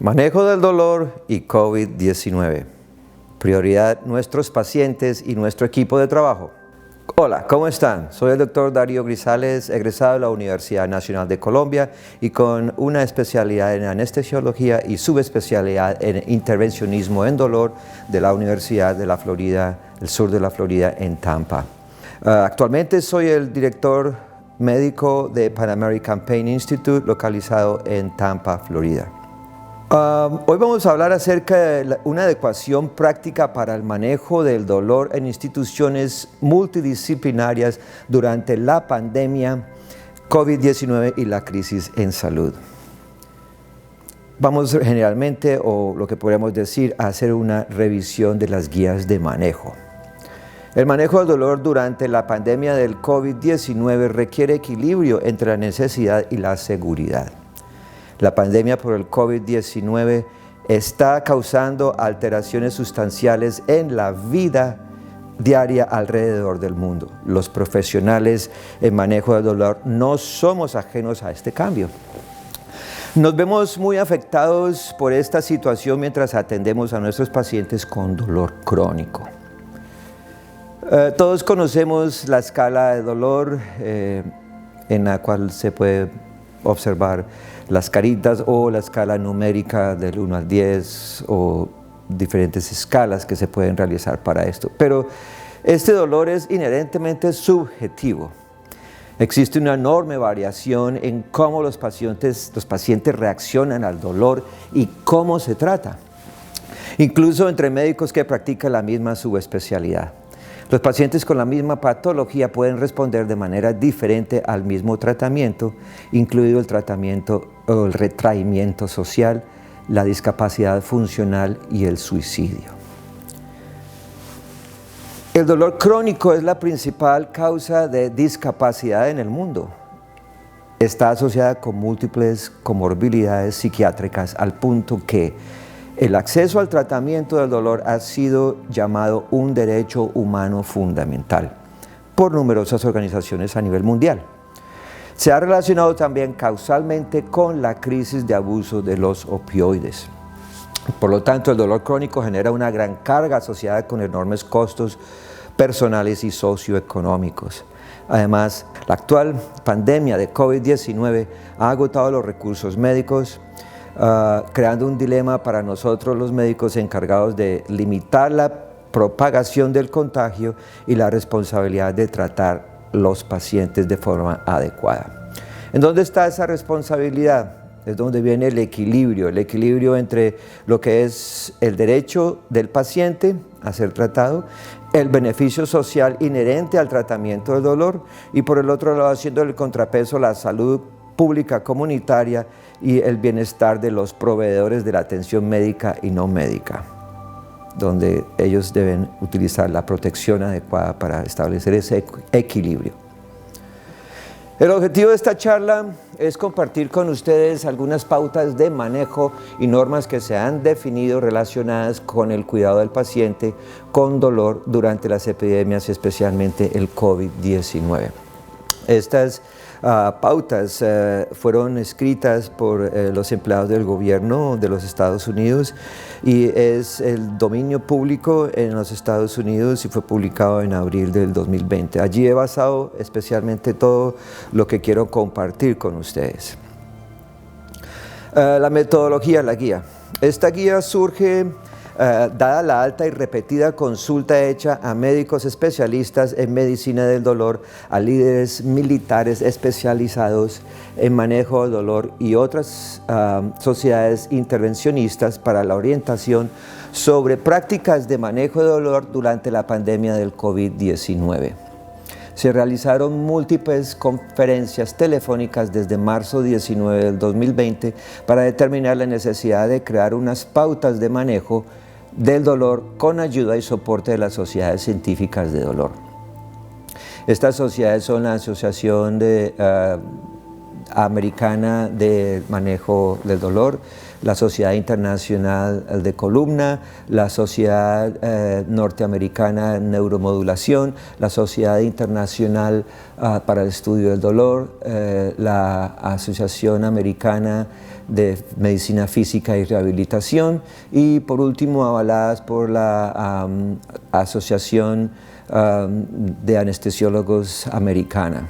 Manejo del dolor y COVID-19. Prioridad nuestros pacientes y nuestro equipo de trabajo. Hola, ¿cómo están? Soy el doctor Darío Grisales, egresado de la Universidad Nacional de Colombia y con una especialidad en anestesiología y subespecialidad en intervencionismo en dolor de la Universidad de la Florida, el sur de la Florida, en Tampa. Actualmente soy el director médico de Pan American Pain Institute, localizado en Tampa, Florida. Hoy vamos a hablar acerca de una adecuación práctica para el manejo del dolor en instituciones multidisciplinarias durante la pandemia COVID-19 y la crisis en salud. Vamos generalmente, o lo que podríamos decir, a hacer una revisión de las guías de manejo. El manejo del dolor durante la pandemia del COVID-19 requiere equilibrio entre la necesidad y la seguridad. La pandemia por el COVID-19 está causando alteraciones sustanciales en la vida diaria alrededor del mundo. Los profesionales en manejo del dolor no somos ajenos a este cambio. Nos vemos muy afectados por esta situación mientras atendemos a nuestros pacientes con dolor crónico. Todos conocemos la escala de dolor en la cual se puede observar las caritas o la escala numérica del 1 al 10 o diferentes escalas que se pueden realizar para esto. Pero este dolor es inherentemente subjetivo. Existe una enorme variación en cómo los pacientes reaccionan al dolor y cómo se trata, incluso entre médicos que practican la misma subespecialidad. Los pacientes con la misma patología pueden responder de manera diferente al mismo tratamiento, incluido el tratamiento o el retraimiento social, la discapacidad funcional y el suicidio. El dolor crónico es la principal causa de discapacidad en el mundo. Está asociada con múltiples comorbilidades psiquiátricas al punto que el acceso al tratamiento del dolor ha sido llamado un derecho humano fundamental por numerosas organizaciones a nivel mundial. Se ha relacionado también causalmente con la crisis de abuso de los opioides. Por lo tanto, el dolor crónico genera una gran carga asociada con enormes costos personales y socioeconómicos. Además, la actual pandemia de COVID-19 ha agotado los recursos médicos, creando un dilema para nosotros los médicos encargados de limitar la propagación del contagio y la responsabilidad de tratar los pacientes de forma adecuada. ¿En dónde está esa responsabilidad? Es donde viene el equilibrio entre lo que es el derecho del paciente a ser tratado, el beneficio social inherente al tratamiento del dolor y por el otro lado haciendo el contrapeso la salud pública comunitaria y el bienestar de los proveedores de la atención médica y no médica, donde ellos deben utilizar la protección adecuada para establecer ese equilibrio. El objetivo de esta charla es compartir con ustedes algunas pautas de manejo y normas que se han definido relacionadas con el cuidado del paciente con dolor durante las epidemias, especialmente el COVID-19. Estas pautas fueron escritas por los empleados del gobierno de los Estados Unidos y es el dominio público en los Estados Unidos y fue publicado en abril del 2020. Allí he basado especialmente todo lo que quiero compartir con ustedes. La metodología, la guía. Esta guía surge dada la alta y repetida consulta hecha a médicos especialistas en medicina del dolor, a líderes militares especializados en manejo del dolor y otras sociedades intervencionistas para la orientación sobre prácticas de manejo de dolor durante la pandemia del COVID-19. Se realizaron múltiples conferencias telefónicas desde marzo 19 del 2020 para determinar la necesidad de crear unas pautas de manejo del dolor con ayuda y soporte de las sociedades científicas de dolor. Estas sociedades son la Asociación Americana de Manejo del Dolor, la Sociedad Internacional de Columna, la Sociedad Norteamericana de Neuromodulación, la Sociedad Internacional para el Estudio del Dolor, la Asociación Americana de Medicina Física y Rehabilitación y por último avaladas por la Asociación de Anestesiólogos Americana.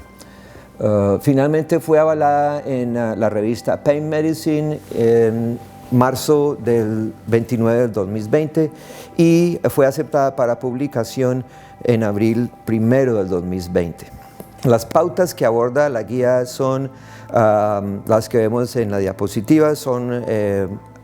Finalmente fue avalada en la revista Pain Medicine en marzo del 29 del 2020 y fue aceptada para publicación en abril 1 del 2020. Las pautas que aborda la guía son las que vemos en la diapositiva, son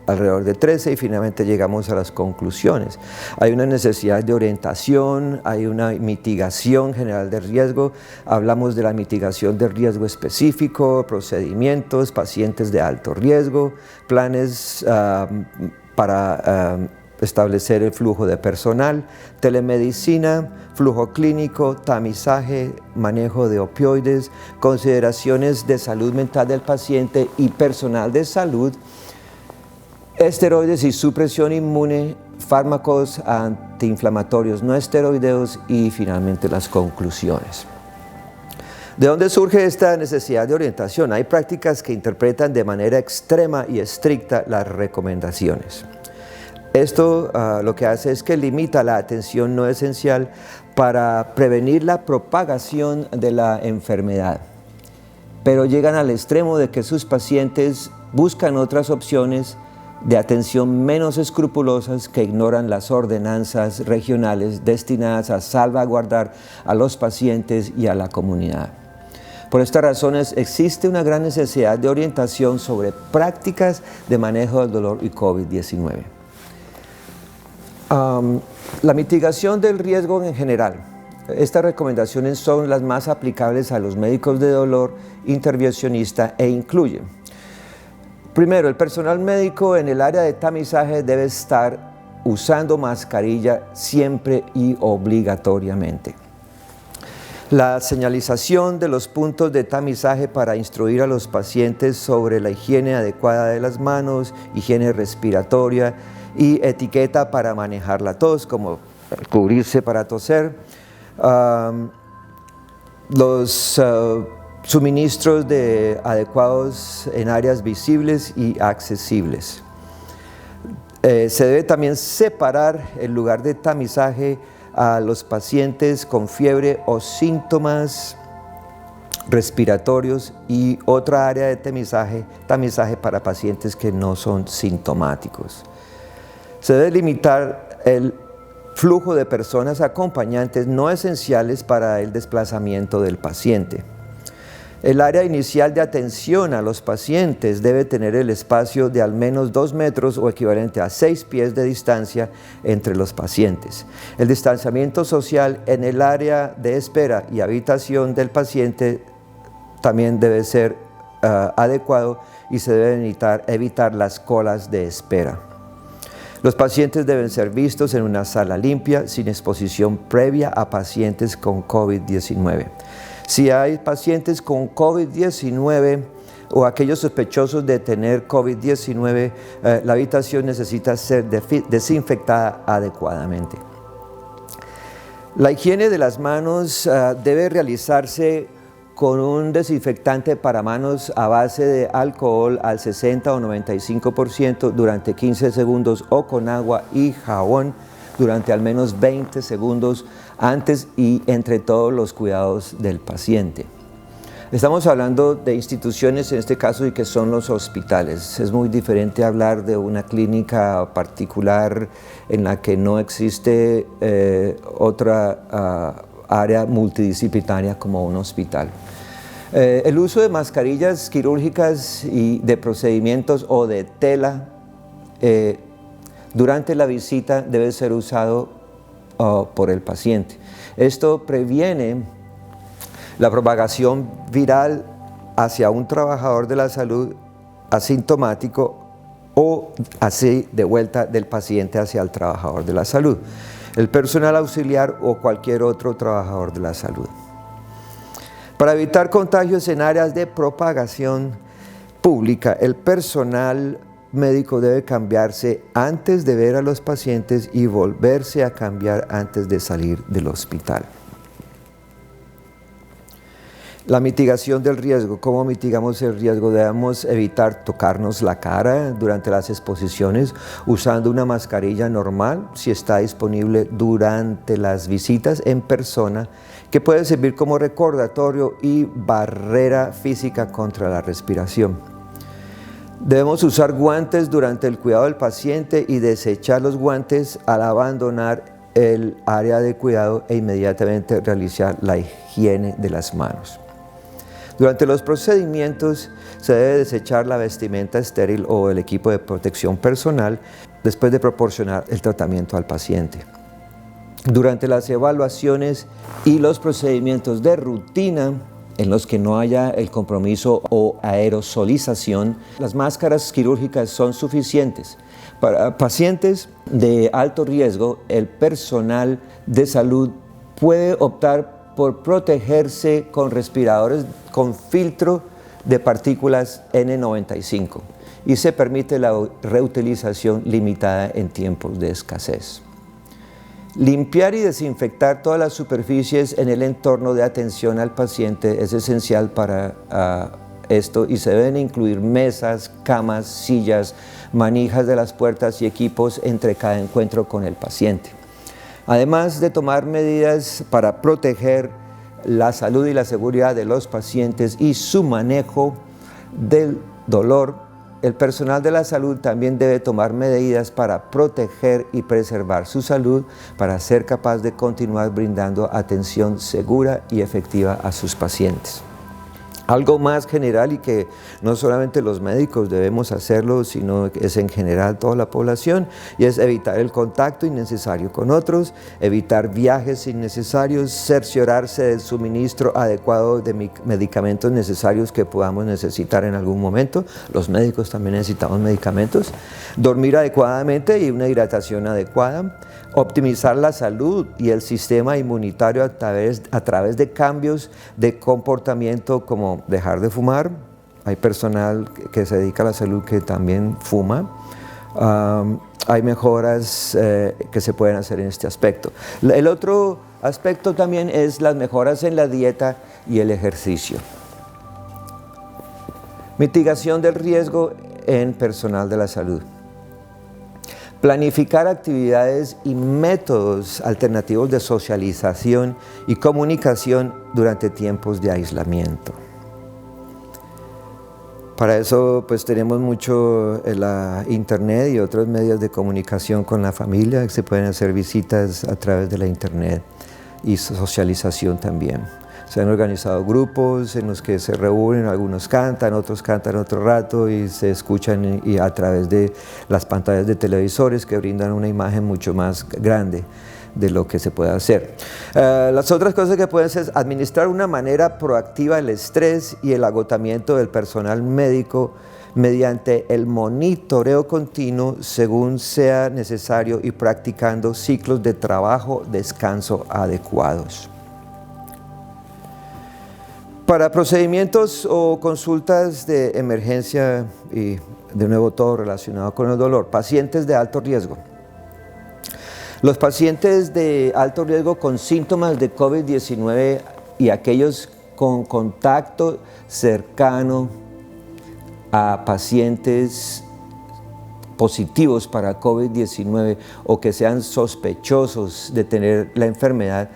alrededor de 13 y finalmente llegamos a las conclusiones. Hay una necesidad de orientación, hay una mitigación general de riesgo, hablamos de la mitigación del riesgo específico, procedimientos, pacientes de alto riesgo, planes para establecer el flujo de personal, telemedicina, flujo clínico, tamizaje, manejo de opioides, consideraciones de salud mental del paciente y personal de salud, esteroides y supresión inmune, fármacos antiinflamatorios no esteroideos y finalmente las conclusiones. ¿De dónde surge esta necesidad de orientación? Hay prácticas que interpretan de manera extrema y estricta las recomendaciones. Esto lo que hace es que limita la atención no esencial para prevenir la propagación de la enfermedad, pero llegan al extremo de que sus pacientes buscan otras opciones de atención menos escrupulosas que ignoran las ordenanzas regionales destinadas a salvaguardar a los pacientes y a la comunidad. Por estas razones existe una gran necesidad de orientación sobre prácticas de manejo del dolor y COVID-19. La mitigación del riesgo en general. Estas recomendaciones son las más aplicables a los médicos de dolor intervencionista e incluyen: primero, el personal médico en el área de tamizaje debe estar usando mascarilla siempre y obligatoriamente. La señalización de los puntos de tamizaje para instruir a los pacientes sobre la higiene adecuada de las manos, higiene respiratoria y etiqueta para manejar la tos, como cubrirse para toser. Los suministros adecuados en áreas visibles y accesibles. Se debe también separar el lugar de tamizaje a los pacientes con fiebre o síntomas respiratorios y otra área de tamizaje para pacientes que no son sintomáticos. Se debe limitar el flujo de personas acompañantes no esenciales para el desplazamiento del paciente. El área inicial de atención a los pacientes debe tener el espacio de al menos 2 metros o equivalente a 6 pies de distancia entre los pacientes. El distanciamiento social en el área de espera y habitación del paciente también debe ser adecuado y se deben evitar las colas de espera. Los pacientes deben ser vistos en una sala limpia sin exposición previa a pacientes con COVID-19. Si hay pacientes con COVID-19 o aquellos sospechosos de tener COVID-19, la habitación necesita ser desinfectada adecuadamente. La higiene de las manos debe realizarse con un desinfectante para manos a base de alcohol al 60 o 95% durante 15 segundos o con agua y jabón durante al menos 20 segundos antes y entre todos los cuidados del paciente. Estamos hablando de instituciones en este caso y que son los hospitales. Es muy diferente hablar de una clínica particular en la que no existe otra área multidisciplinaria como un hospital. El uso de mascarillas quirúrgicas y de procedimientos o de tela durante la visita debe ser usado por el paciente. Esto previene la propagación viral hacia un trabajador de la salud asintomático o así de vuelta del paciente hacia el trabajador de la salud, el personal auxiliar o cualquier otro trabajador de la salud. Para evitar contagios en áreas de propagación pública, el personal médico debe cambiarse antes de ver a los pacientes y volverse a cambiar antes de salir del hospital. La mitigación del riesgo. ¿Cómo mitigamos el riesgo? Debemos evitar tocarnos la cara durante las exposiciones usando una mascarilla normal si está disponible durante las visitas en persona, que puede servir como recordatorio y barrera física contra la respiración. Debemos usar guantes durante el cuidado del paciente y desechar los guantes al abandonar el área de cuidado e inmediatamente realizar la higiene de las manos. Durante los procedimientos se debe desechar la vestimenta estéril o el equipo de protección personal después de proporcionar el tratamiento al paciente. Durante las evaluaciones y los procedimientos de rutina en los que no haya el compromiso o aerosolización, las máscaras quirúrgicas son suficientes. Para pacientes de alto riesgo, el personal de salud puede optar por protegerse con respiradores con filtro de partículas N95 y se permite la reutilización limitada en tiempos de escasez. Limpiar y desinfectar todas las superficies en el entorno de atención al paciente es esencial para esto y se deben incluir mesas, camas, sillas, manijas de las puertas y equipos entre cada encuentro con el paciente. Además de tomar medidas para proteger la salud y la seguridad de los pacientes y su manejo del dolor, el personal de la salud también debe tomar medidas para proteger y preservar su salud para ser capaz de continuar brindando atención segura y efectiva a sus pacientes. Algo más general y que no solamente los médicos debemos hacerlo, sino que es en general toda la población, y es evitar el contacto innecesario con otros, evitar viajes innecesarios, cerciorarse del suministro adecuado de medicamentos necesarios que podamos necesitar en algún momento. Los médicos también necesitamos medicamentos, dormir adecuadamente y una hidratación adecuada, optimizar la salud y el sistema inmunitario a través de cambios de comportamiento como dejar de fumar. Hay personal que se dedica a la salud que también fuma. Hay mejoras que se pueden hacer en este aspecto. El otro aspecto también es las mejoras en la dieta y el ejercicio. Mitigación del riesgo en personal de la salud. Planificar actividades y métodos alternativos de socialización y comunicación durante tiempos de aislamiento. Para eso pues tenemos mucho la internet y otros medios de comunicación con la familia, se pueden hacer visitas a través de la internet y socialización también. Se han organizado grupos en los que se reúnen, algunos cantan otro rato y se escuchan y a través de las pantallas de televisores que brindan una imagen mucho más grande de lo que se puede hacer. Las otras cosas que pueden ser es administrar una manera proactiva el estrés y el agotamiento del personal médico mediante el monitoreo continuo según sea necesario y practicando ciclos de trabajo-descanso adecuados. Para procedimientos o consultas de emergencia y de nuevo todo relacionado con el dolor, pacientes de alto riesgo. Los pacientes de alto riesgo con síntomas de COVID-19 y aquellos con contacto cercano a pacientes positivos para COVID-19 o que sean sospechosos de tener la enfermedad,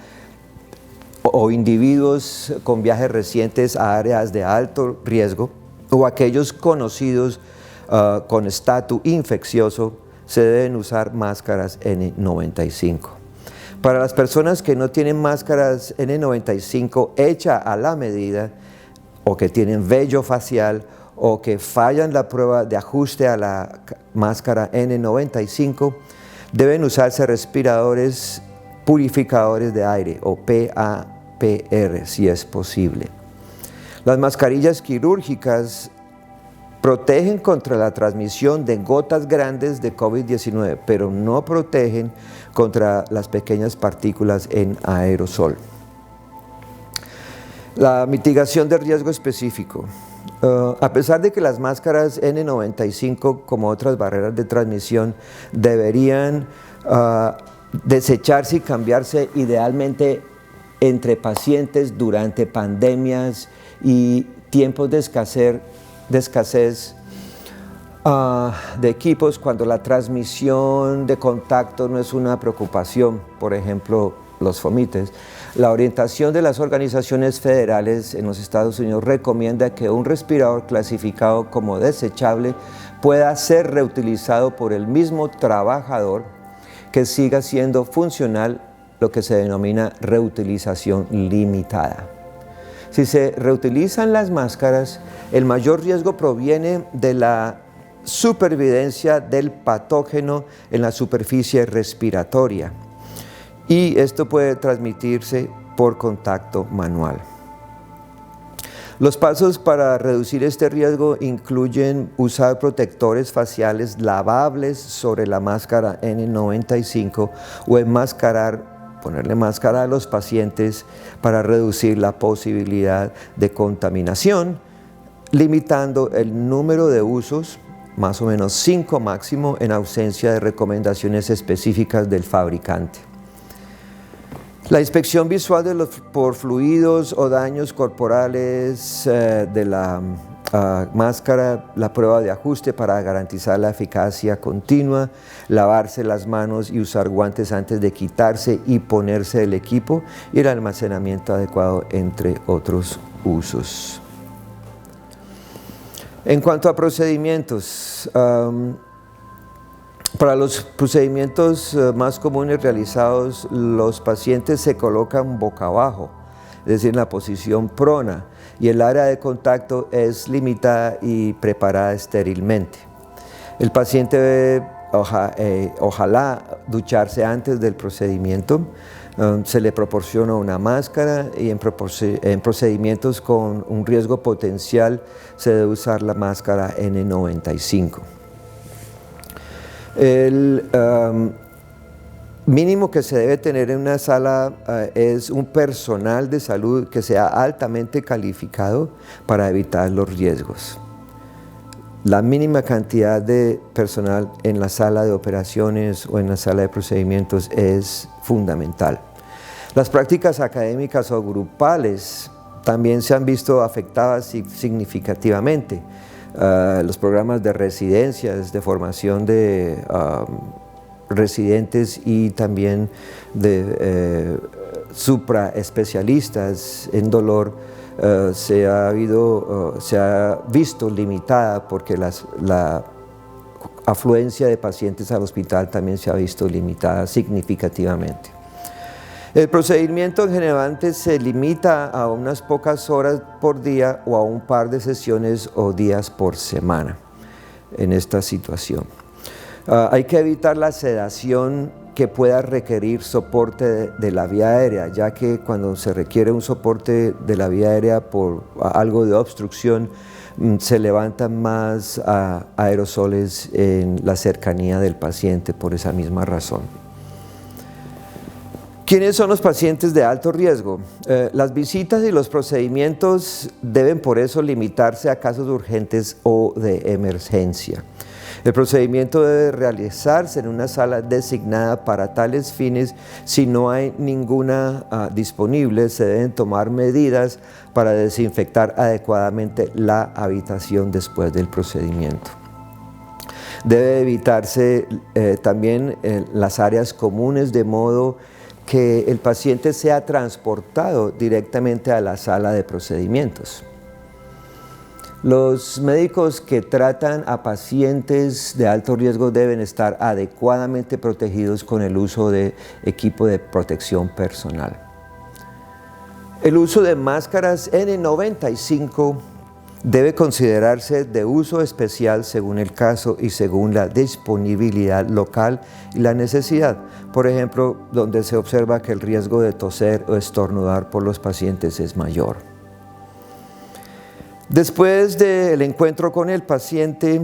o individuos con viajes recientes a áreas de alto riesgo o aquellos conocidos con estatus infeccioso, se deben usar máscaras N95. Para las personas que no tienen máscaras N95 hecha a la medida o que tienen vello facial o que fallan la prueba de ajuste a la máscara N95, deben usarse respiradores purificadores de aire o PAPR si es posible. Las mascarillas quirúrgicas protegen contra la transmisión de gotas grandes de COVID-19, pero no protegen contra las pequeñas partículas en aerosol. La mitigación de riesgo específico. A pesar de que las máscaras N95, como otras barreras de transmisión, deberían desecharse y cambiarse idealmente entre pacientes durante pandemias y tiempos de escasez de equipos, cuando la transmisión de contacto no es una preocupación, por ejemplo, los fomites. La orientación de las organizaciones federales en los Estados Unidos recomienda que un respirador clasificado como desechable pueda ser reutilizado por el mismo trabajador, que siga siendo funcional, lo que se denomina reutilización limitada. Si se reutilizan las máscaras, el mayor riesgo proviene de la supervivencia del patógeno en la superficie respiratoria, y esto puede transmitirse por contacto manual. Los pasos para reducir este riesgo incluyen usar protectores faciales lavables sobre la máscara N95 o ponerle máscara a los pacientes para reducir la posibilidad de contaminación, limitando el número de usos, más o menos 5 máximo, en ausencia de recomendaciones específicas del fabricante. La inspección visual por fluidos o daños corporales de la máscara, la prueba de ajuste para garantizar la eficacia continua, lavarse las manos y usar guantes antes de quitarse y ponerse el equipo, y el almacenamiento adecuado, entre otros usos. En cuanto a procedimientos, para los procedimientos más comunes realizados, los pacientes se colocan boca abajo, es decir, en la posición prona, y el área de contacto es limitada y preparada estérilmente. El paciente debe, ojalá, ducharse antes del procedimiento. Se le proporciona una máscara, y en procedimientos con un riesgo potencial se debe usar la máscara N95. El mínimo que se debe tener en una sala es un personal de salud que sea altamente calificado para evitar los riesgos. La mínima cantidad de personal en la sala de operaciones o en la sala de procedimientos es fundamental. Las prácticas académicas o grupales también se han visto afectadas significativamente. Los programas de residencias, de formación de residentes y también de supraespecialistas en dolor se ha visto limitada, porque la afluencia de pacientes al hospital también se ha visto limitada significativamente. El procedimiento generalmente se limita a unas pocas horas por día o a un par de sesiones o días por semana en esta situación. Hay que evitar la sedación que pueda requerir soporte de la vía aérea, ya que cuando se requiere un soporte de la vía aérea por algo de obstrucción, se levantan más aerosoles en la cercanía del paciente por esa misma razón. ¿Quiénes son los pacientes de alto riesgo? Las visitas y los procedimientos deben por eso limitarse a casos urgentes o de emergencia. El procedimiento debe realizarse en una sala designada para tales fines. Si no hay ninguna disponible, se deben tomar medidas para desinfectar adecuadamente la habitación después del procedimiento. Debe evitarse también las áreas comunes, de modo que el paciente sea transportado directamente a la sala de procedimientos. Los médicos que tratan a pacientes de alto riesgo deben estar adecuadamente protegidos con el uso de equipo de protección personal. El uso de máscaras N95 debe considerarse de uso especial según el caso y según la disponibilidad local y la necesidad. Por ejemplo, donde se observa que el riesgo de toser o estornudar por los pacientes es mayor. Después del encuentro con el paciente,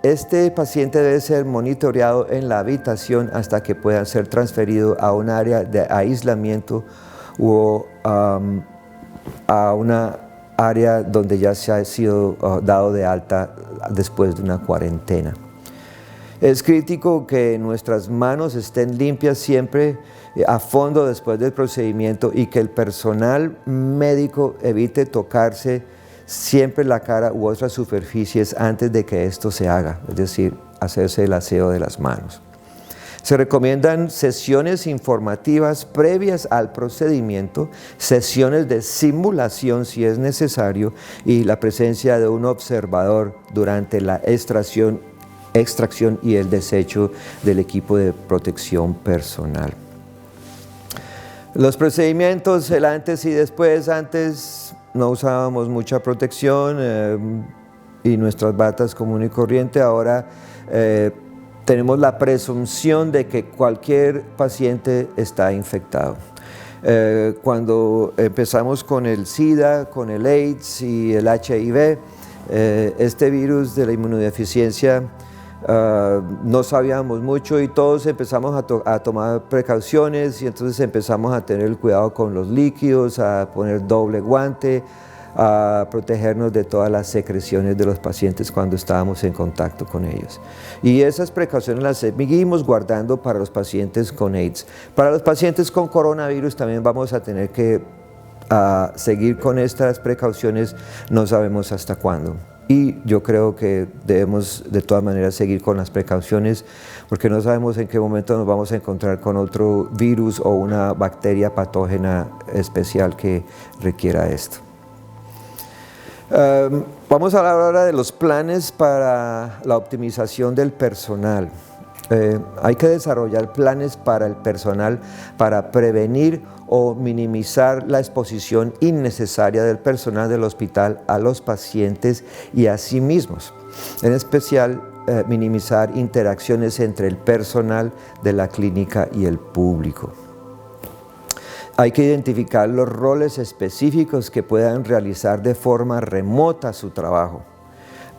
este paciente debe ser monitoreado en la habitación hasta que pueda ser transferido a un área de aislamiento o a una área donde ya se ha sido dado de alta después de una cuarentena. Es crítico que nuestras manos estén limpias siempre a fondo después del procedimiento y que el personal médico evite tocarse siempre la cara u otras superficies antes de que esto se haga, es decir, hacerse el aseo de las manos. Se recomiendan sesiones informativas previas al procedimiento, sesiones de simulación si es necesario y la presencia de un observador durante la extracción y el desecho del equipo de protección personal. Los procedimientos, el antes y después. Antes no usábamos mucha protección y nuestras batas común y corriente. Ahora tenemos la presunción de que cualquier paciente está infectado. Cuando empezamos con el SIDA, con el AIDS y el HIV, este virus de la inmunodeficiencia, no sabíamos mucho y todos empezamos a tomar precauciones y entonces empezamos a tener el cuidado con los líquidos, a poner doble guante, a protegernos de todas las secreciones de los pacientes cuando estábamos en contacto con ellos. Y esas precauciones las seguimos guardando para los pacientes con AIDS. Para los pacientes con coronavirus también vamos a tener que seguir con estas precauciones, no sabemos hasta cuándo. Y yo creo que debemos de todas maneras seguir con las precauciones porque no sabemos en qué momento nos vamos a encontrar con otro virus o una bacteria patógena especial que requiera esto. Vamos a hablar ahora de los planes para la optimización del personal. Hay que desarrollar planes para el personal para prevenir o minimizar la exposición innecesaria del personal del hospital a los pacientes y a sí mismos. En especial, minimizar interacciones entre el personal de la clínica y el público. Hay que identificar los roles específicos que puedan realizar de forma remota su trabajo,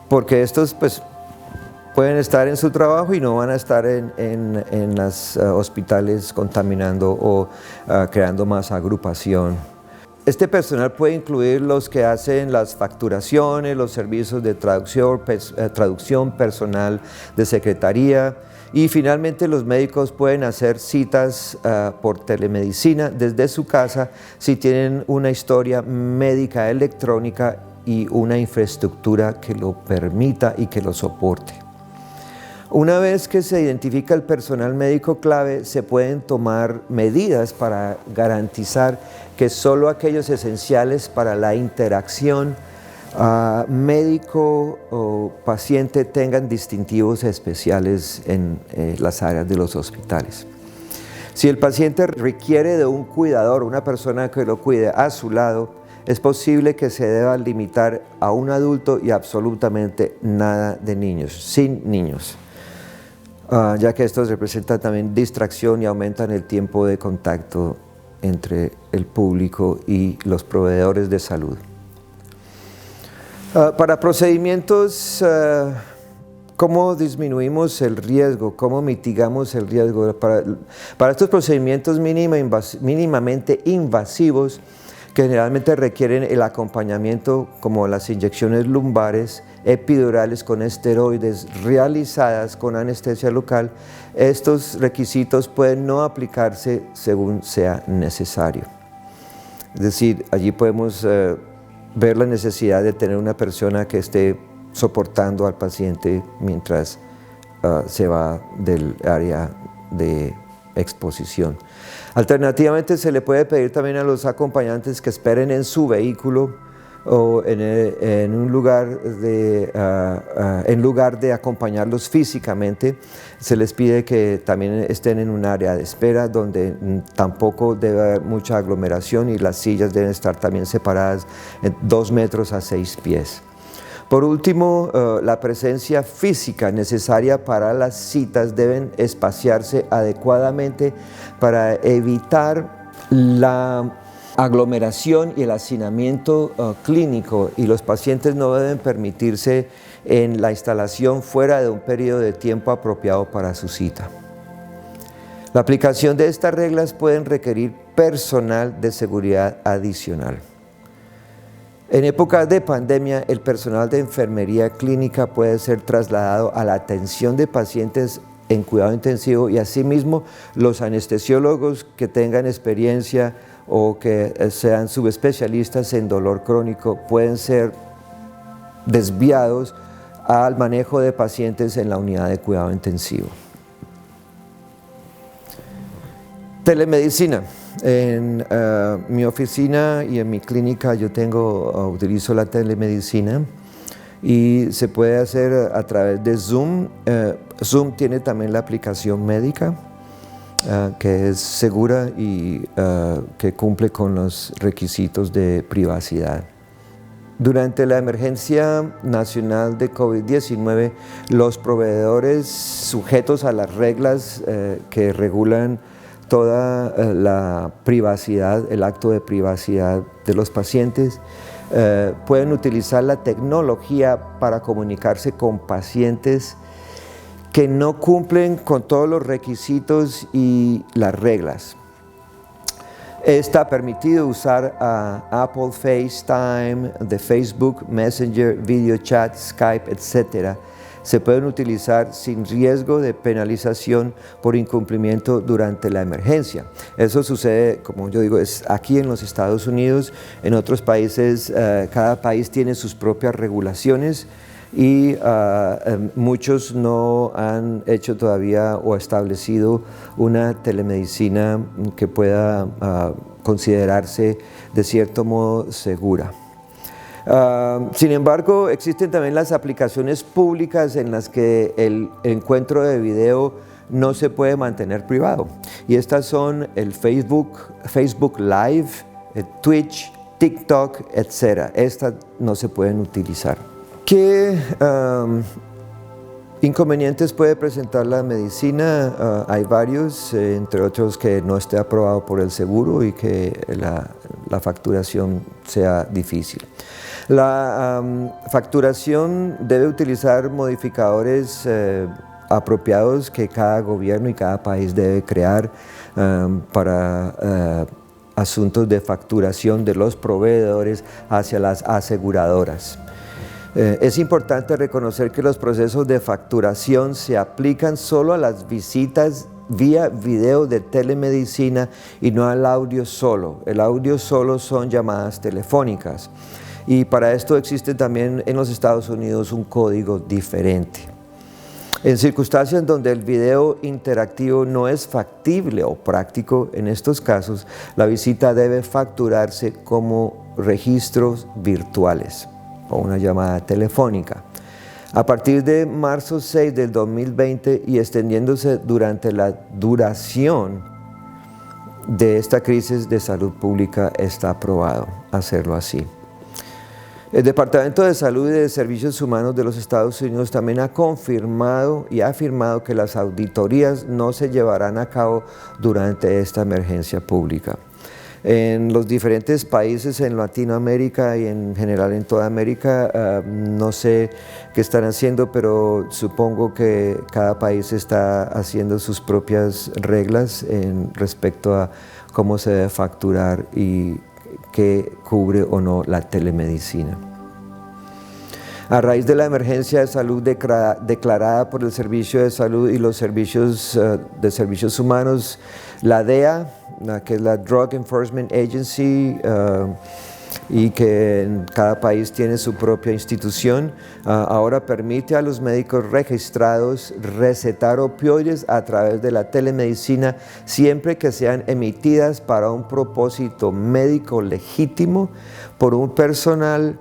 porque estos pueden estar en su trabajo y no van a estar en los hospitales contaminando o creando más agrupación. Este personal puede incluir los que hacen las facturaciones, los servicios de traducción personal de secretaría y finalmente los médicos pueden hacer citas por telemedicina desde su casa si tienen una historia médica electrónica y una infraestructura que lo permita y que lo soporte. Una vez que se identifica el personal médico clave, se pueden tomar medidas para garantizar que solo aquellos esenciales para la interacción médico o paciente tengan distintivos especiales en las áreas de los hospitales. Si el paciente requiere de un cuidador, una persona que lo cuide a su lado, es posible que se deba limitar a un adulto y absolutamente nada de niños, sin niños. Ya que estos representan también distracción y aumentan el tiempo de contacto entre el público y los proveedores de salud. Para procedimientos, ¿cómo disminuimos el riesgo? ¿Cómo mitigamos el riesgo? Para estos procedimientos mínimamente invasivos, que generalmente requieren el acompañamiento como las inyecciones lumbares, epidurales con esteroides realizadas con anestesia local, estos requisitos pueden no aplicarse según sea necesario. Es decir, allí podemos ver la necesidad de tener una persona que esté soportando al paciente mientras se va del área de exposición. Alternativamente, se le puede pedir también a los acompañantes que esperen en su vehículo o en lugar de acompañarlos físicamente, se les pide que también estén en un área de espera donde tampoco debe haber mucha aglomeración y las sillas deben estar también separadas en 2 metros a 6 pies. Por último, la presencia física necesaria para las citas deben espaciarse adecuadamente para evitar la aglomeración y el hacinamiento clínico, y los pacientes no deben permitirse en la instalación fuera de un periodo de tiempo apropiado para su cita. La aplicación de estas reglas pueden requerir personal de seguridad adicional. En épocas de pandemia, el personal de enfermería clínica puede ser trasladado a la atención de pacientes en cuidado intensivo y asimismo los anestesiólogos que tengan experiencia o que sean subespecialistas en dolor crónico pueden ser desviados al manejo de pacientes en la unidad de cuidado intensivo. Telemedicina. En mi oficina y en mi clínica yo utilizo la telemedicina y se puede hacer a través de Zoom. Zoom tiene también la aplicación médica que es segura y que cumple con los requisitos de privacidad. Durante la emergencia nacional de COVID-19, los proveedores sujetos a las reglas que regulan toda la privacidad, el acto de privacidad de los pacientes, pueden utilizar la tecnología para comunicarse con pacientes que no cumplen con todos los requisitos y las reglas. Está permitido usar Apple FaceTime, de Facebook, Messenger, Video Chat, Skype, etc. Se pueden utilizar sin riesgo de penalización por incumplimiento durante la emergencia. Eso sucede, como yo digo, es aquí en los Estados Unidos. En otros países, cada país tiene sus propias regulaciones y muchos no han hecho todavía o establecido una telemedicina que pueda considerarse de cierto modo segura. Sin embargo, existen también las aplicaciones públicas en las que el encuentro de video no se puede mantener privado. Y estas son el Facebook Live, el Twitch, TikTok, etc. Estas no se pueden utilizar. ¿Qué inconvenientes puede presentar la medicina? Hay varios, entre otros que no esté aprobado por el seguro y que la facturación sea difícil. La facturación debe utilizar modificadores apropiados que cada gobierno y cada país debe crear para asuntos de facturación de los proveedores hacia las aseguradoras. Es importante reconocer que los procesos de facturación se aplican solo a las visitas vía video de telemedicina y no al audio solo. El audio solo son llamadas telefónicas. Y para esto existe también en los Estados Unidos un código diferente. En circunstancias donde el video interactivo no es factible o práctico, en estos casos, la visita debe facturarse como registros virtuales o una llamada telefónica. A partir de marzo 6 del 2020 y extendiéndose durante la duración de esta crisis de salud pública, está aprobado hacerlo así. El Departamento de Salud y de Servicios Humanos de los Estados Unidos también ha confirmado y ha afirmado que las auditorías no se llevarán a cabo durante esta emergencia pública. En los diferentes países en Latinoamérica y en general en toda América, no sé qué están haciendo, pero supongo que cada país está haciendo sus propias reglas en respecto a cómo se debe facturar y qué cubre o no la telemedicina. A raíz de la emergencia de salud declarada por el Servicio de Salud y los servicios de servicios humanos, la DEA, que es la Drug Enforcement Agency, y que en cada país tiene su propia institución, ahora permite a los médicos registrados recetar opioides a través de la telemedicina siempre que sean emitidas para un propósito médico legítimo por un personal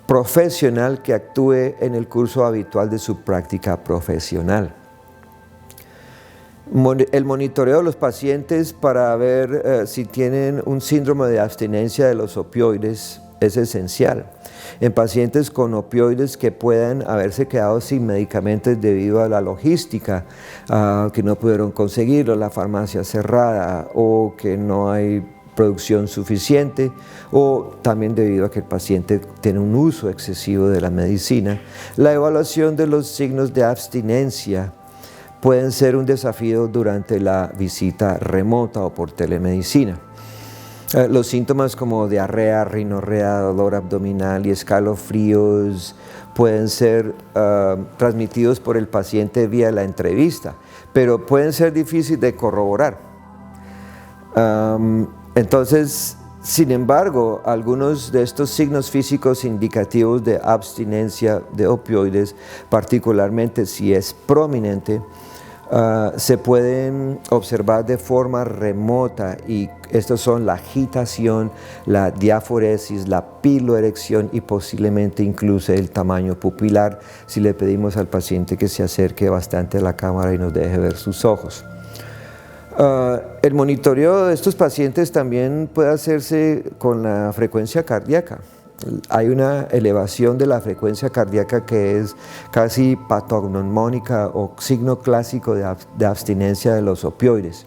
profesional que actúe en el curso habitual de su práctica profesional. El monitoreo de los pacientes para ver si tienen un síndrome de abstinencia de los opioides es esencial. En pacientes con opioides que puedan haberse quedado sin medicamentos debido a la logística, que no pudieron conseguirlo, la farmacia cerrada o que no hay producción suficiente, o también debido a que el paciente tiene un uso excesivo de la medicina. La evaluación de los signos de abstinencia pueden ser un desafío durante la visita remota o por telemedicina. Los síntomas como diarrea, rinorrea, dolor abdominal y escalofríos pueden ser transmitidos por el paciente vía la entrevista, pero pueden ser difíciles de corroborar. Entonces, sin embargo, algunos de estos signos físicos indicativos de abstinencia de opioides, particularmente si es prominente, se pueden observar de forma remota, y estos son la agitación, la diaforesis, la piloerección y posiblemente incluso el tamaño pupilar, si le pedimos al paciente que se acerque bastante a la cámara y nos deje ver sus ojos. El monitoreo de estos pacientes también puede hacerse con la frecuencia cardíaca. Hay una elevación de la frecuencia cardíaca que es casi patognomónica o signo clásico de abstinencia de los opioides.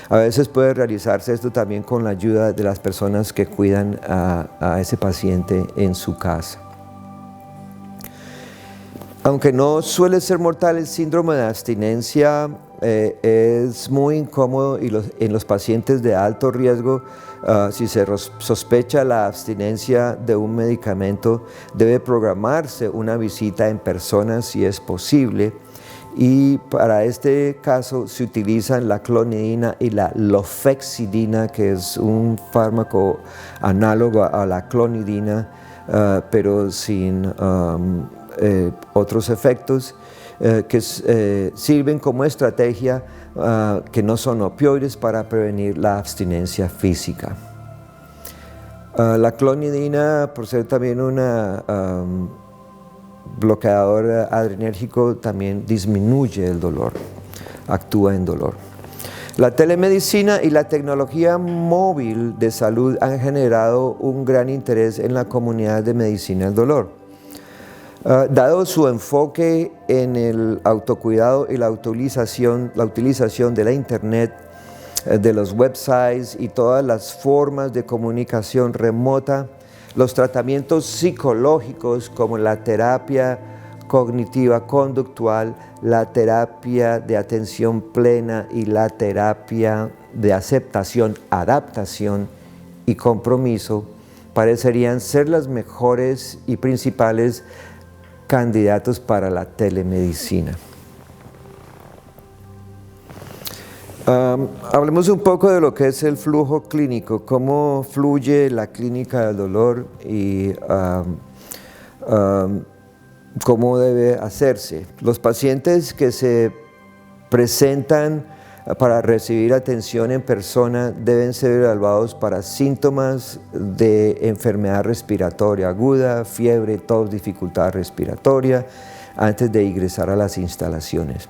A veces puede realizarse esto también con la ayuda de las personas que cuidan a ese paciente en su casa. Aunque no suele ser mortal, el síndrome de abstinencia es muy incómodo, y en los pacientes de alto riesgo, si se sospecha la abstinencia de un medicamento, debe programarse una visita en persona si es posible, y para este caso se utilizan la clonidina y la lofexidina, que es un fármaco análogo a la clonidina, pero sin otros efectos, que sirven como estrategia, que no son opioides, para prevenir la abstinencia física. La clonidina, por ser también una bloqueador adrenérgico, también disminuye el dolor, actúa en dolor. La telemedicina y la tecnología móvil de salud han generado un gran interés en la comunidad de medicina del dolor. Dado su enfoque en el autocuidado y la utilización de la internet, de los websites y todas las formas de comunicación remota, los tratamientos psicológicos como la terapia cognitiva conductual, la terapia de atención plena y la terapia de aceptación, adaptación y compromiso parecerían ser las mejores y principales candidatos para la telemedicina. Hablemos un poco de lo que es el flujo clínico, cómo fluye la clínica del dolor y cómo debe hacerse. Los pacientes que se presentan para recibir atención en persona deben ser evaluados para síntomas de enfermedad respiratoria aguda, fiebre, tos, dificultad respiratoria, antes de ingresar a las instalaciones.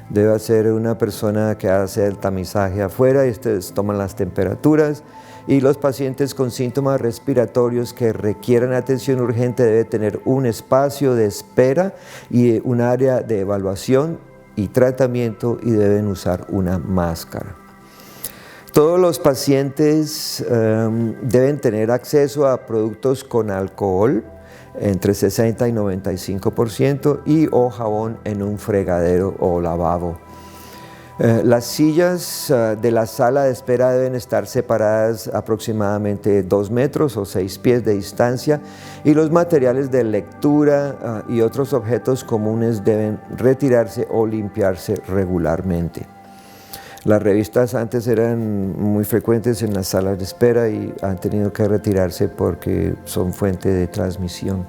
Debe ser una persona que hace el tamizaje afuera, y ustedes toman las temperaturas, y los pacientes con síntomas respiratorios que requieran atención urgente deben tener un espacio de espera y un área de evaluación y tratamiento, y deben usar una máscara. Todos los pacientes deben tener acceso a productos con alcohol entre 60 y 95% y o jabón en un fregadero o lavabo. Las sillas de la sala de espera deben estar separadas aproximadamente 2 metros o 6 pies de distancia, y los materiales de lectura y otros objetos comunes deben retirarse o limpiarse regularmente. Las revistas antes eran muy frecuentes en las salas de espera y han tenido que retirarse porque son fuente de transmisión.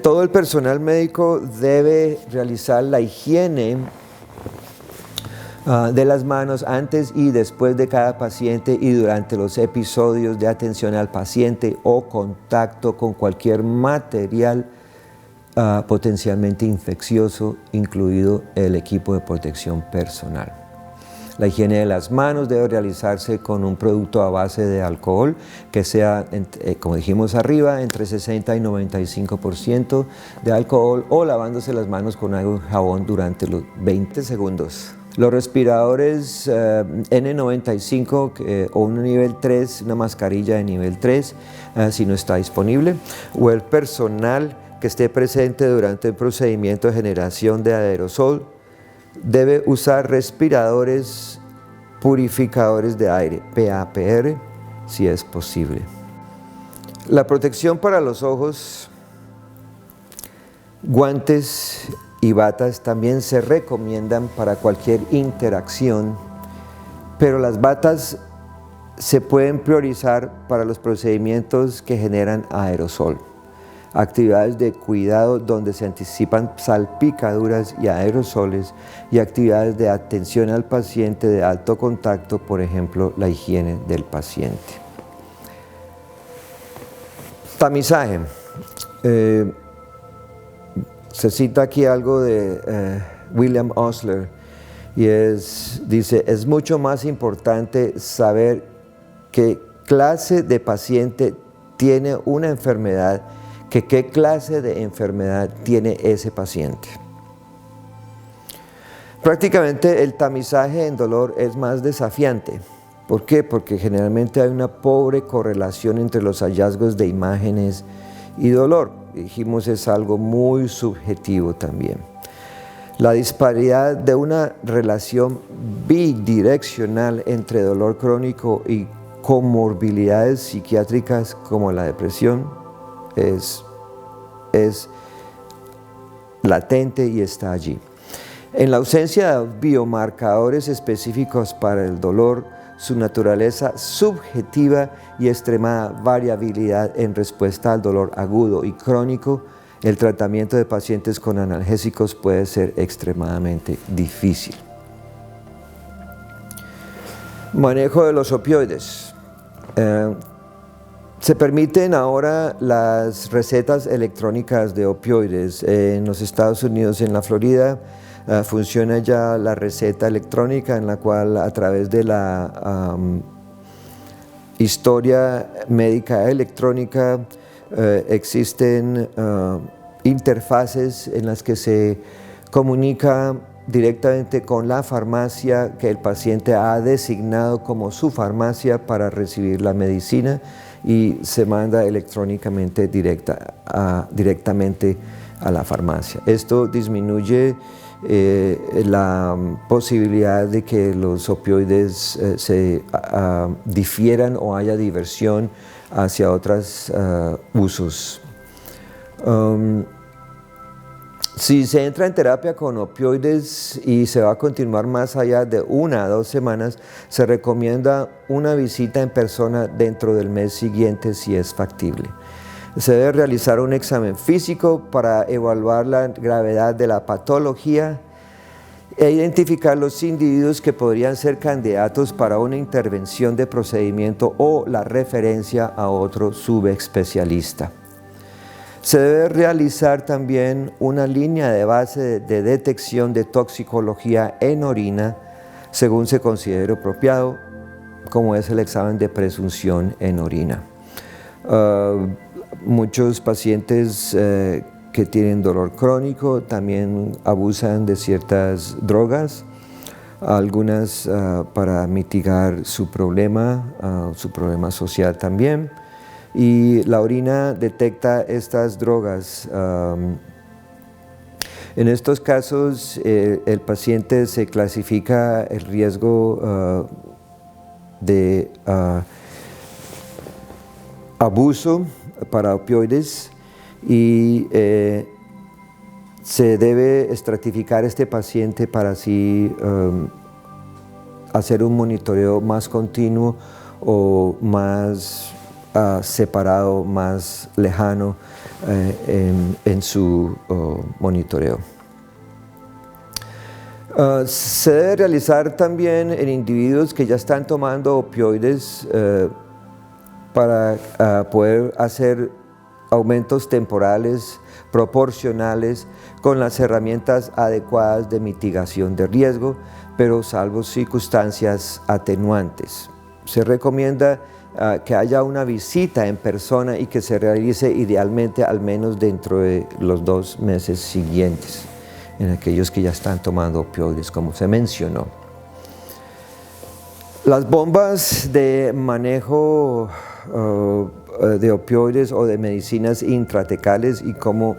Todo el personal médico debe realizar la higiene de las manos antes y después de cada paciente y durante los episodios de atención al paciente o contacto con cualquier material potencialmente infeccioso, incluido el equipo de protección personal. La higiene de las manos debe realizarse con un producto a base de alcohol que sea, como dijimos arriba, entre 60 y 95% de alcohol, o lavándose las manos con agua y jabón durante los 20 segundos. Los respiradores N95 o un nivel 3, una mascarilla de nivel 3, si no está disponible, o el personal que esté presente durante el procedimiento de generación de aerosol debe usar respiradores purificadores de aire, PAPR, si es posible. La protección para los ojos, guantes y batas también se recomiendan para cualquier interacción, pero las batas se pueden priorizar para los procedimientos que generan aerosol, actividades de cuidado donde se anticipan salpicaduras y aerosoles, y actividades de atención al paciente de alto contacto, por ejemplo, la higiene del paciente. Tamizaje. Se cita aquí algo de William Osler, y dice, es mucho más importante saber qué clase de paciente tiene una enfermedad que qué clase de enfermedad tiene ese paciente. Prácticamente el tamizaje en dolor es más desafiante. ¿Por qué? Porque generalmente hay una pobre correlación entre los hallazgos de imágenes y dolor. Dijimos, es algo muy subjetivo también. La disparidad de una relación bidireccional entre dolor crónico y comorbilidades psiquiátricas como la depresión es latente y está allí. En la ausencia de biomarcadores específicos para el dolor, su naturaleza subjetiva y extremada variabilidad en respuesta al dolor agudo y crónico, el tratamiento de pacientes con analgésicos puede ser extremadamente difícil. Manejo de los opioides. Se permiten ahora las recetas electrónicas de opioides. En los Estados Unidos, en la Florida, funciona ya la receta electrónica en la cual, a través de la historia médica electrónica, existen interfaces en las que se comunica directamente con la farmacia que el paciente ha designado como su farmacia para recibir la medicina, y se manda electrónicamente directamente a la farmacia. Esto disminuye la posibilidad de que los opioides se difieran o haya diversión hacia otros usos. Si se entra en terapia con opioides y se va a continuar más allá de 1 a 2 semanas, se recomienda una visita en persona dentro del mes siguiente si es factible. Se debe realizar un examen físico para evaluar la gravedad de la patología e identificar los individuos que podrían ser candidatos para una intervención de procedimiento o la referencia a otro subespecialista. Se debe realizar también una línea de base de detección de toxicología en orina, según se considere apropiado, como es el examen de presunción en orina. Muchos pacientes que tienen dolor crónico también abusan de ciertas drogas, algunas para mitigar su problema social también. Y la orina detecta estas drogas. En estos casos, el paciente se clasifica el riesgo de abuso para opioides, y se debe estratificar este paciente para así hacer un monitoreo más continuo o más separado, más lejano en su monitoreo. Se debe realizar también en individuos que ya están tomando opioides para poder hacer aumentos temporales proporcionales con las herramientas adecuadas de mitigación de riesgo, pero salvo circunstancias atenuantes. Se recomienda que haya una visita en persona y que se realice idealmente al menos dentro de los 2 meses siguientes, en aquellos que ya están tomando opioides, como se mencionó. Las bombas de manejo de opioides o de medicinas intratecales y cómo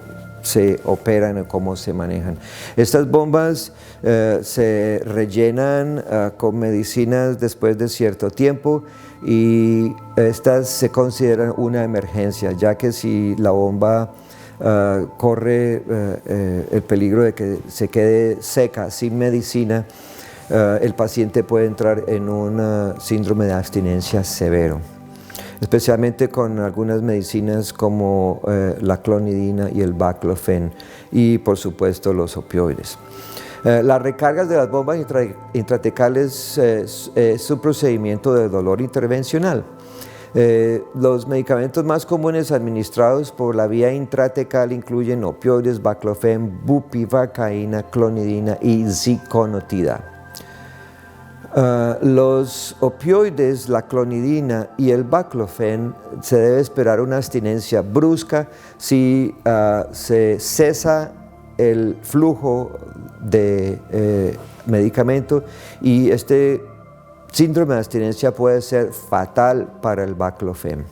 se operan o cómo se manejan. Estas bombas se rellenan con medicinas después de cierto tiempo y estas se consideran una emergencia, ya que si la bomba corre el peligro de que se quede seca sin medicina, el paciente puede entrar en un síndrome de abstinencia severo, especialmente con algunas medicinas como la clonidina y el baclofen y por supuesto los opioides. Las recargas de las bombas intratecales es un procedimiento de dolor intervencional. Los medicamentos más comunes administrados por la vía intratecal incluyen opioides, baclofen, bupivacaína, clonidina y ziconotida. Los opioides, la clonidina y el baclofen, se debe esperar una abstinencia brusca si se cesa el flujo de medicamento, y este síndrome de abstinencia puede ser fatal para el baclofen.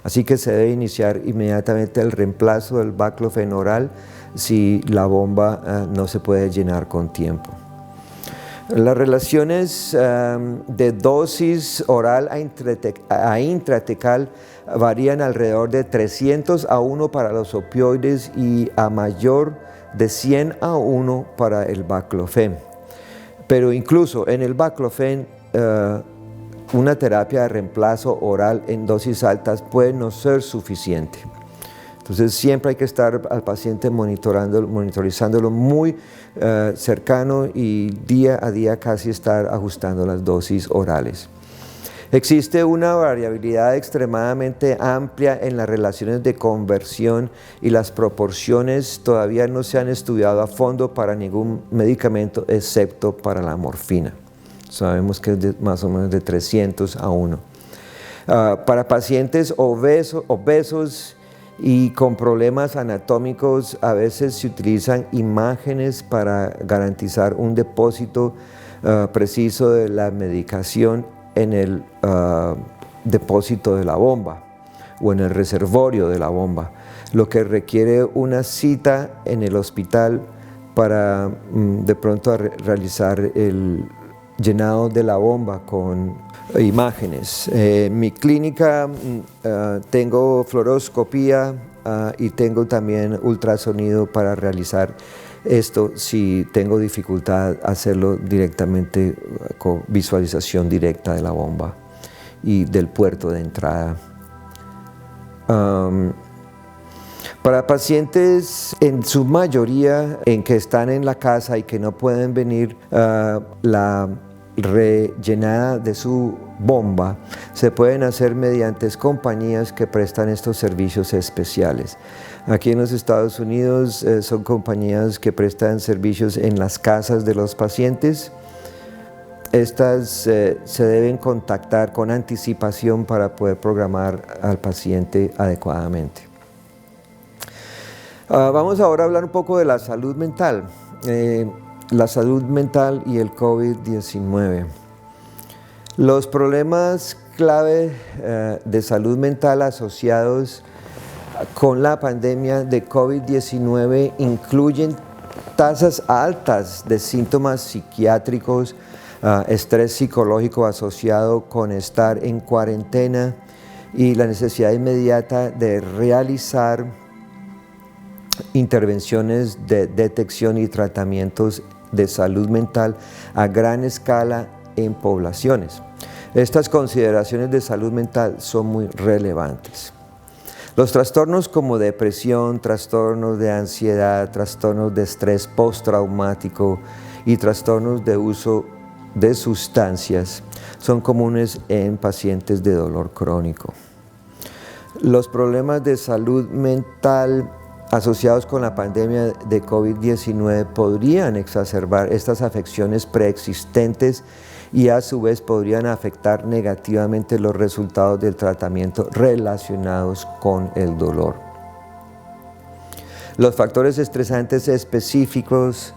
Así que se debe iniciar inmediatamente el reemplazo del baclofen oral si la bomba no se puede llenar con tiempo. Las relaciones de dosis oral a intratecal varían alrededor de 300 a 1 para los opioides y a mayor de 100 a 1 para el baclofen. Pero incluso en el baclofen, una terapia de reemplazo oral en dosis altas puede no ser suficiente. Entonces siempre hay que estar al paciente monitorizándolo muy cercano y día a día casi estar ajustando las dosis orales. Existe una variabilidad extremadamente amplia en las relaciones de conversión y las proporciones todavía no se han estudiado a fondo para ningún medicamento excepto para la morfina. Sabemos que es más o menos de 300 a 1. Para pacientes obesos y con problemas anatómicos, a veces se utilizan imágenes para garantizar un depósito preciso de la medicación en el depósito de la bomba o en el reservorio de la bomba, lo que requiere una cita en el hospital para de pronto realizar el llenado de la bomba con imágenes. En mi clínica tengo fluoroscopía y tengo también ultrasonido para realizar esto si tengo dificultad hacerlo directamente con visualización directa de la bomba y del puerto de entrada. Para pacientes en su mayoría en que están en la casa y que no pueden venir, la rellenada de su bomba se pueden hacer mediante compañías que prestan estos servicios especiales. Aquí en los Estados Unidos son compañías que prestan servicios en las casas de los pacientes. Estas se deben contactar con anticipación para poder programar al paciente adecuadamente. Vamos ahora a hablar un poco de la salud mental. La salud mental y el COVID-19. Los problemas clave de salud mental asociados con la pandemia de COVID-19 incluyen tasas altas de síntomas psiquiátricos, estrés psicológico asociado con estar en cuarentena y la necesidad inmediata de realizar intervenciones de detección y tratamientos de salud mental a gran escala en poblaciones. Estas consideraciones de salud mental son muy relevantes. Los trastornos como depresión, trastornos de ansiedad, trastornos de estrés postraumático y trastornos de uso de sustancias son comunes en pacientes de dolor crónico. Los problemas de salud mental asociados con la pandemia de COVID-19 podrían exacerbar estas afecciones preexistentes y a su vez podrían afectar negativamente los resultados del tratamiento relacionados con el dolor. Los factores estresantes específicos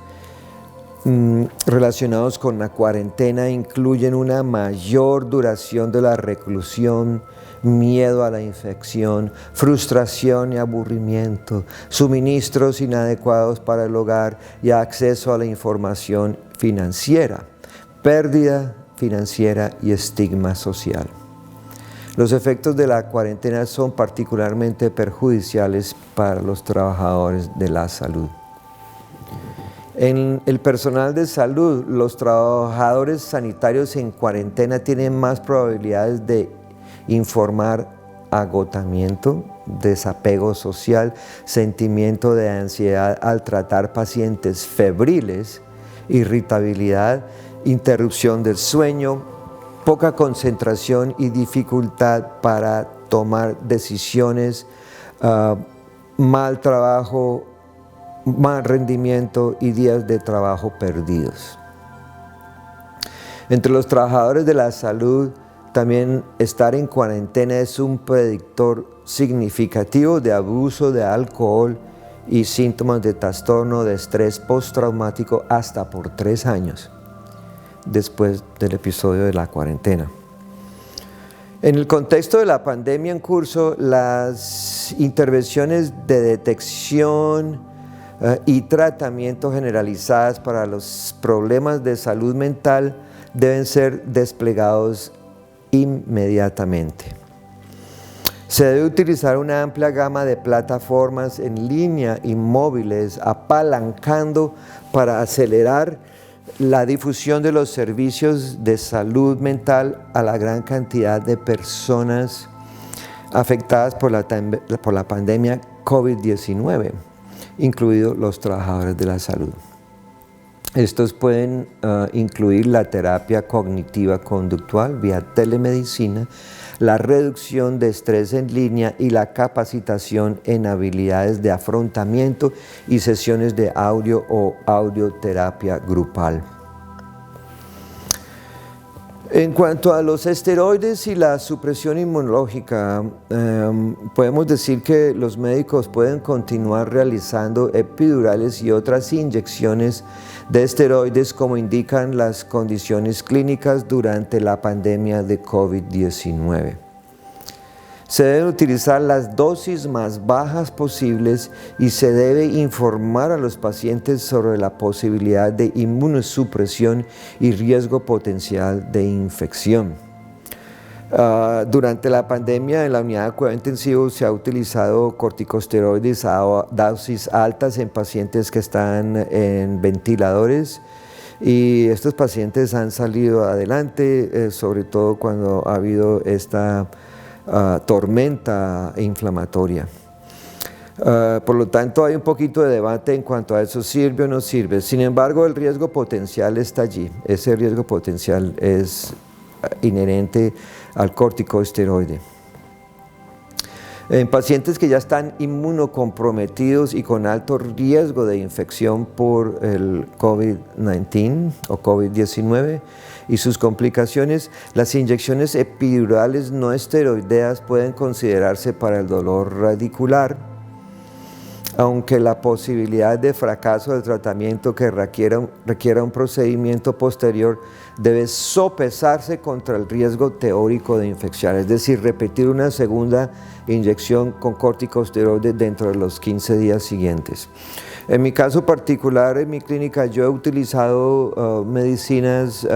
relacionados con la cuarentena incluyen una mayor duración de la reclusión, miedo a la infección, frustración y aburrimiento, suministros inadecuados para el hogar y acceso a la información financiera, pérdida financiera y estigma social. Los efectos de la cuarentena son particularmente perjudiciales para los trabajadores de la salud. En el personal de salud, los trabajadores sanitarios en cuarentena tienen más probabilidades de informar agotamiento, desapego social, sentimiento de ansiedad al tratar pacientes febriles, irritabilidad, interrupción del sueño, poca concentración y dificultad para tomar decisiones, mal trabajo, mal rendimiento y días de trabajo perdidos. Entre los trabajadores de la salud, también estar en cuarentena es un predictor significativo de abuso de alcohol y síntomas de trastorno de estrés postraumático hasta por 3 años después del episodio de la cuarentena. En el contexto de la pandemia en curso, las intervenciones de detección y tratamiento generalizadas para los problemas de salud mental deben ser desplegados inmediatamente. Se debe utilizar una amplia gama de plataformas en línea y móviles, apalancando para acelerar la difusión de los servicios de salud mental a la gran cantidad de personas afectadas por la pandemia COVID-19, incluidos los trabajadores de la salud. Estos pueden incluir la terapia cognitiva conductual vía telemedicina, la reducción de estrés en línea y la capacitación en habilidades de afrontamiento y sesiones de audio o audioterapia grupal. En cuanto a los esteroides y la supresión inmunológica, podemos decir que los médicos pueden continuar realizando epidurales y otras inyecciones de esteroides como indican las condiciones clínicas durante la pandemia de COVID-19. Se deben utilizar las dosis más bajas posibles y se debe informar a los pacientes sobre la posibilidad de inmunosupresión y riesgo potencial de infección. Durante la pandemia en la unidad de cuidado intensivo se ha utilizado corticosteroides a dosis altas en pacientes que están en ventiladores y estos pacientes han salido adelante, sobre todo cuando ha habido esta tormenta inflamatoria. Por lo tanto, hay un poquito de debate en cuanto a eso, ¿sirve o no sirve? Sin embargo, el riesgo potencial está allí. Ese riesgo potencial es inherente al corticosteroide. En pacientes que ya están inmunocomprometidos y con alto riesgo de infección por el COVID-19 o COVID-19 y sus complicaciones, las inyecciones epidurales no esteroideas pueden considerarse para el dolor radicular, aunque la posibilidad de fracaso del tratamiento que requiera un procedimiento posterior debe sopesarse contra el riesgo teórico de infección, es decir, repetir una segunda inyección con corticosteroides dentro de los 15 días siguientes. En mi caso particular, en mi clínica, yo he utilizado medicinas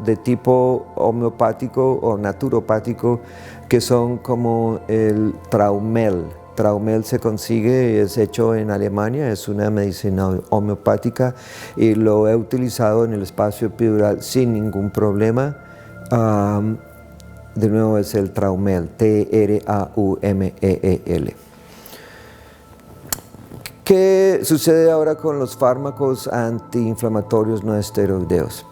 de tipo homeopático o naturopático que son como el Traumel. Traumel se consigue, es hecho en Alemania, es una medicina homeopática y lo he utilizado en el espacio epidural sin ningún problema. De nuevo es el Traumel, T-R-A-U-M-E-E-L. ¿Qué sucede ahora con los fármacos antiinflamatorios no esteroideos?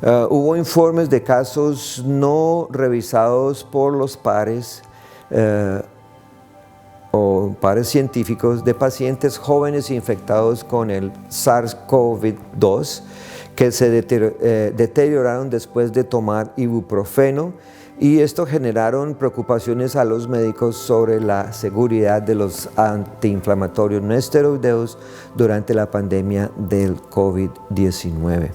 Hubo informes de casos no revisados por los pares o pares científicos de pacientes jóvenes infectados con el SARS-CoV-2 que se deterioraron después de tomar ibuprofeno y esto generaron preocupaciones a los médicos sobre la seguridad de los antiinflamatorios no esteroideos durante la pandemia del COVID-19.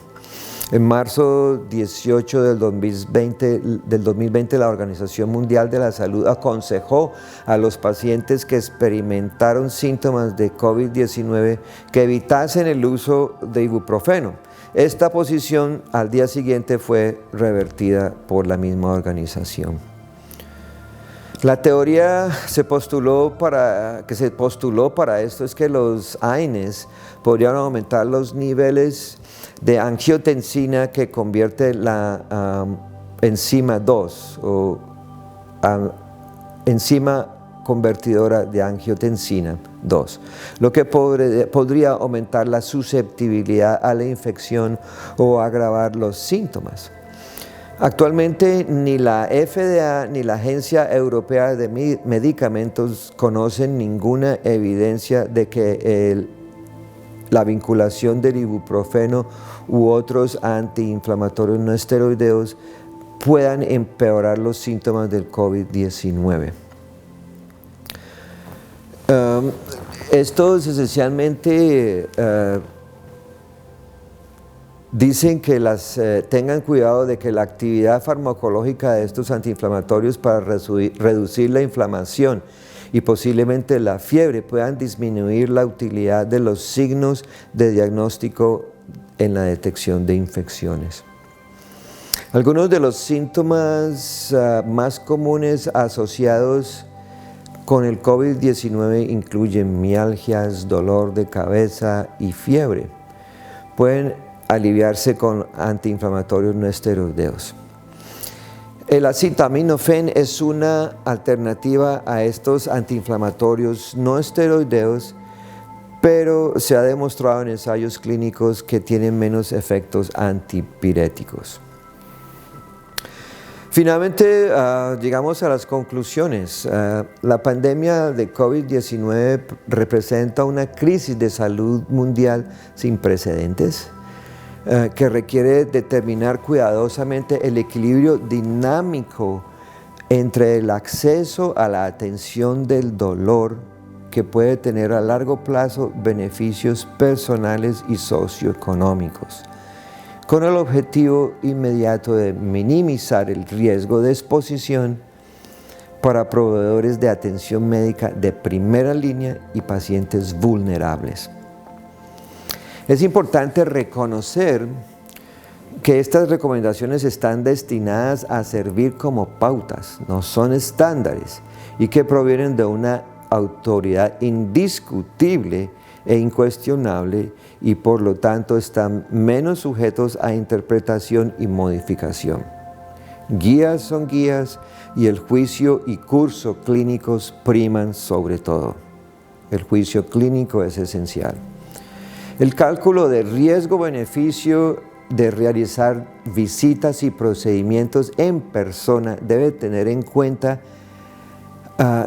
En marzo 18 del 2020, la Organización Mundial de la Salud aconsejó a los pacientes que experimentaron síntomas de COVID-19 que evitasen el uso de ibuprofeno. Esta posición al día siguiente fue revertida por la misma organización. La teoría que se postuló para esto es que los AINES podrían aumentar los niveles de angiotensina que convierte la enzima 2 o enzima convertidora de angiotensina 2, lo que podría aumentar la susceptibilidad a la infección o agravar los síntomas. Actualmente ni la FDA ni la Agencia Europea de Medicamentos conocen ninguna evidencia de que la vinculación del ibuprofeno u otros antiinflamatorios no esteroideos puedan empeorar los síntomas del COVID-19. Estos esencialmente dicen que tengan cuidado de que la actividad farmacológica de estos antiinflamatorios para reducir la inflamación y posiblemente la fiebre puedan disminuir la utilidad de los signos de diagnóstico en la detección de infecciones. Algunos de los síntomas más comunes asociados con el COVID-19 incluyen mialgias, dolor de cabeza y fiebre. Pueden aliviarse con antiinflamatorios no esteroideos. El acetaminofén es una alternativa a estos antiinflamatorios no esteroideos, pero se ha demostrado en ensayos clínicos que tienen menos efectos antipiréticos. Finalmente, llegamos a las conclusiones. La pandemia de COVID-19 representa una crisis de salud mundial sin precedentes, que requiere determinar cuidadosamente el equilibrio dinámico entre el acceso a la atención del dolor, que puede tener a largo plazo beneficios personales y socioeconómicos, con el objetivo inmediato de minimizar el riesgo de exposición para proveedores de atención médica de primera línea y pacientes vulnerables. Es importante reconocer que estas recomendaciones están destinadas a servir como pautas, no son estándares, y que provienen de una autoridad indiscutible e incuestionable, y por lo tanto están menos sujetos a interpretación y modificación. Guías son guías y el juicio y curso clínicos priman sobre todo. El juicio clínico es esencial. El cálculo de riesgo-beneficio de realizar visitas y procedimientos en persona debe tener en cuenta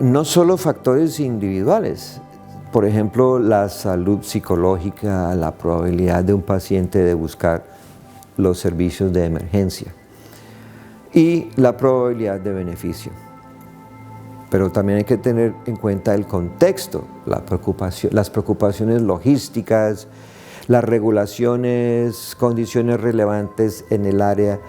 no solo factores individuales, por ejemplo, la salud psicológica, la probabilidad de un paciente de buscar los servicios de emergencia y la probabilidad de beneficio. Pero también hay que tener en cuenta el contexto, las preocupaciones logísticas, las regulaciones, condiciones relevantes en el área,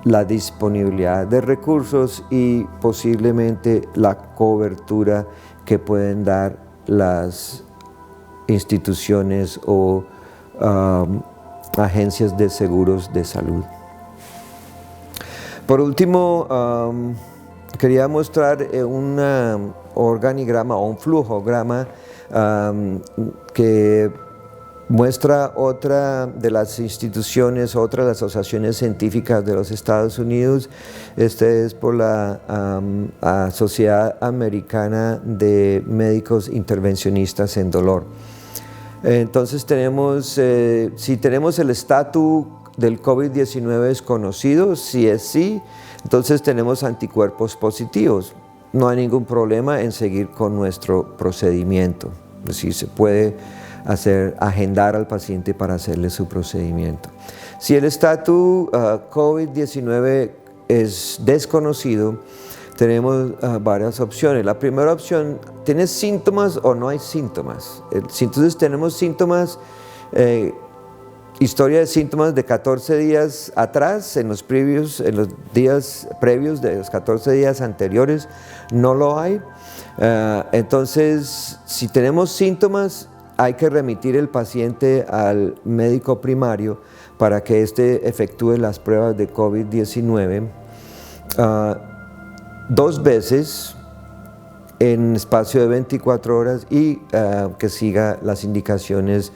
la disponibilidad de recursos y posiblemente la cobertura que pueden dar las instituciones o agencias de seguros de salud. Por último, quería mostrar un organigrama o un flujograma que muestra otra de las instituciones, otra de las asociaciones científicas de los Estados Unidos. Este es por la Sociedad Americana de Médicos Intervencionistas en Dolor. Entonces tenemos, si tenemos el estatus del COVID-19 es conocido, si es sí, entonces tenemos anticuerpos positivos. No hay ningún problema en seguir con nuestro procedimiento. Es decir, se puede agendar al paciente para hacerle su procedimiento. Si el estatus COVID-19 es desconocido, tenemos varias opciones. La primera opción, ¿tienes síntomas o no hay síntomas? Entonces tenemos síntomas, historia de síntomas de 14 días atrás, en los días previos de los 14 días anteriores, no lo hay. Entonces, si tenemos síntomas, hay que remitir el paciente al médico primario para que éste efectúe las pruebas de COVID-19 2 veces en espacio de 24 horas y que siga las indicaciones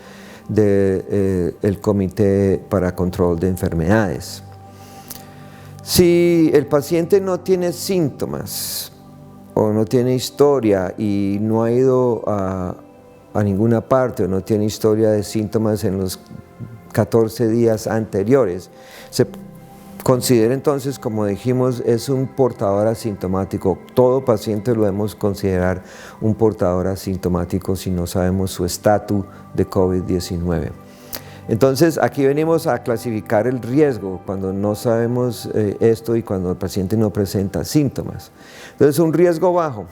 del Comité para Control de Enfermedades. Si el paciente no tiene síntomas o no tiene historia y no ha ido a ninguna parte o no tiene historia de síntomas en los 14 días anteriores, se considera entonces, como dijimos, es un portador asintomático. Todo paciente lo debemos considerar un portador asintomático si no sabemos su estatus de COVID-19. Entonces, aquí venimos a clasificar el riesgo cuando no sabemos esto y cuando el paciente no presenta síntomas. Entonces, un riesgo bajo.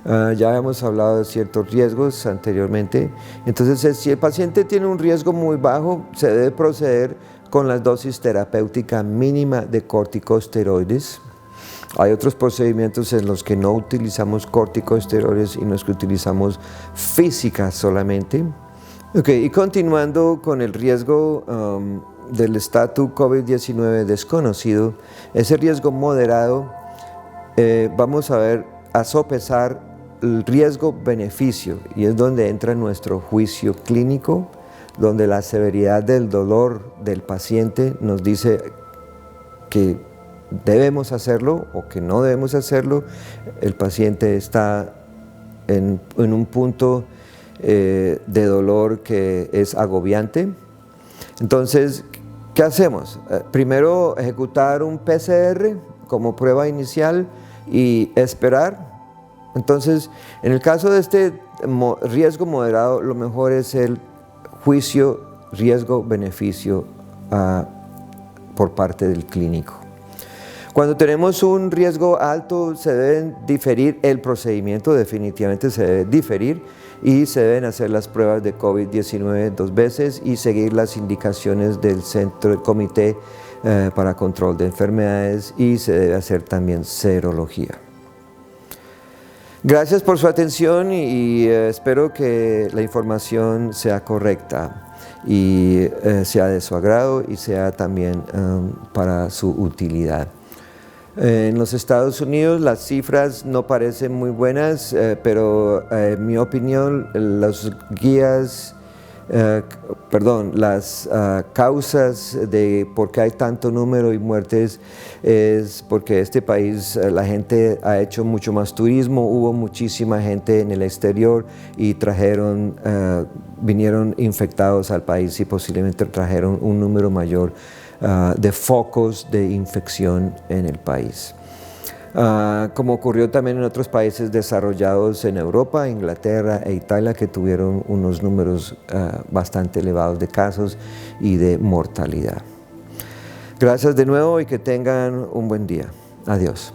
Ya hemos hablado de ciertos riesgos anteriormente. Entonces, si el paciente tiene un riesgo muy bajo, se debe proceder con la dosis terapéutica mínima de corticosteroides. Hay otros procedimientos en los que no utilizamos corticosteroides y en los que utilizamos física solamente. Y continuando con el riesgo del estatus COVID-19 desconocido, ese riesgo moderado, vamos a sopesar el riesgo-beneficio, y es donde entra nuestro juicio clínico, donde la severidad del dolor del paciente nos dice que debemos hacerlo o que no debemos hacerlo. El paciente está en un punto de dolor que es agobiante. Entonces, ¿qué hacemos? Primero, ejecutar un PCR como prueba inicial y esperar. Entonces, en el caso de este riesgo moderado, lo mejor es el juicio riesgo-beneficio por parte del clínico. Cuando tenemos un riesgo alto, se debe diferir el procedimiento, definitivamente se debe diferir, y se deben hacer las pruebas de COVID-19 2 veces y seguir las indicaciones del Comité para Control de Enfermedades, y se debe hacer también serología. Gracias por su atención y espero que la información sea correcta y sea de su agrado y sea también para su utilidad. En los Estados Unidos las cifras no parecen muy buenas, pero en mi opinión las causas de por qué hay tanto número y muertes es porque este país, la gente ha hecho mucho más turismo, hubo muchísima gente en el exterior y vinieron infectados al país y posiblemente trajeron un número mayor de focos de infección en el país. Como ocurrió también en otros países desarrollados en Europa, Inglaterra e Italia, que tuvieron unos números bastante elevados de casos y de mortalidad. Gracias de nuevo y que tengan un buen día. Adiós.